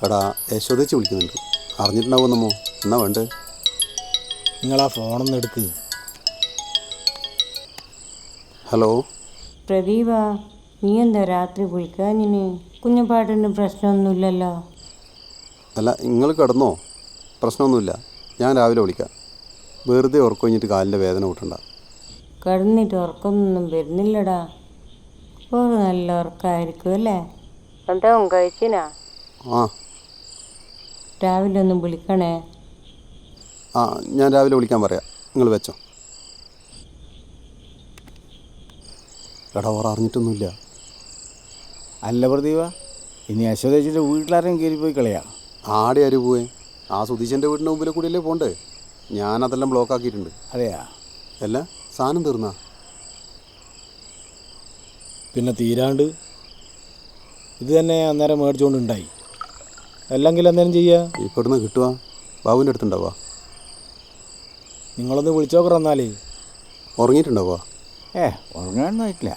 എടാ യശോദേച്ചി വിളിക്കുന്നുണ്ട്, അറിഞ്ഞിട്ടുണ്ടാവുന്നമ്മോ. എന്നാ വേണ്ടേ? നിങ്ങളാ ഫോണൊന്ന് എടുക്ക്. ഹലോ പ്രദീപ, നീ എന്താ രാത്രി വിളിക്കാഞ്ഞിന്? കുഞ്ഞപ്പാട്ടിന് പ്രശ്നമൊന്നുമില്ലല്ലോ? അല്ല, നിങ്ങൾ കിടന്നോ? പ്രശ്നമൊന്നുമില്ല, ഞാൻ രാവിലെ വിളിക്കാം. വെറുതെ ഉറക്കം കഴിഞ്ഞിട്ട് കാലിൻ്റെ വേദന കൂട്ടണ്ട. കിടന്നിട്ട് ഉറക്കമൊന്നും വരുന്നില്ലടാ. ഒരു നല്ല ഉറക്കമായിരിക്കും അല്ലേ? എന്താവും കഴിച്ചിനാ? ആ രാവിലെ ഒന്നും വിളിക്കണേ. ആ ഞാൻ രാവിലെ വിളിക്കാൻ പറയാം, നിങ്ങൾ വെച്ചോ. എടാ, ഓർ അറിഞ്ഞിട്ടൊന്നുമില്ല. അല്ല പ്രദീപ, ഇനി യശോദേച്ചിൻ്റെ വീട്ടിലാരെയും കയറി പോയി കളയാം. ആടെ ആര് പോവേ? ആ സുധീശൻ്റെ വീടിൻ്റെ മുമ്പിലെ കൂടിയല്ലേ പോണ്ടേ? ഞാനതെല്ലാം ബ്ലോക്ക് ആക്കിയിട്ടുണ്ട്. അതെയാ? അല്ല, സാധനം തീർന്നാ? പിന്നെ തീരാണ്ട് ഇത് തന്നെ അന്നേരം മേടിച്ചുകൊണ്ടുണ്ടായി. അല്ലെങ്കിൽ എന്തേലും ചെയ്യുക. ഇപ്പോൾ ഇവിടുന്ന് കിട്ടുക ബാബുവിൻ്റെ അടുത്തുണ്ടാവുക. നിങ്ങളൊന്ന് വിളിച്ചോക്കറ. എന്നാൽ ഉറങ്ങിയിട്ടുണ്ടാവുക. ഉറങ്ങാനൊന്നും ആയിട്ടില്ല.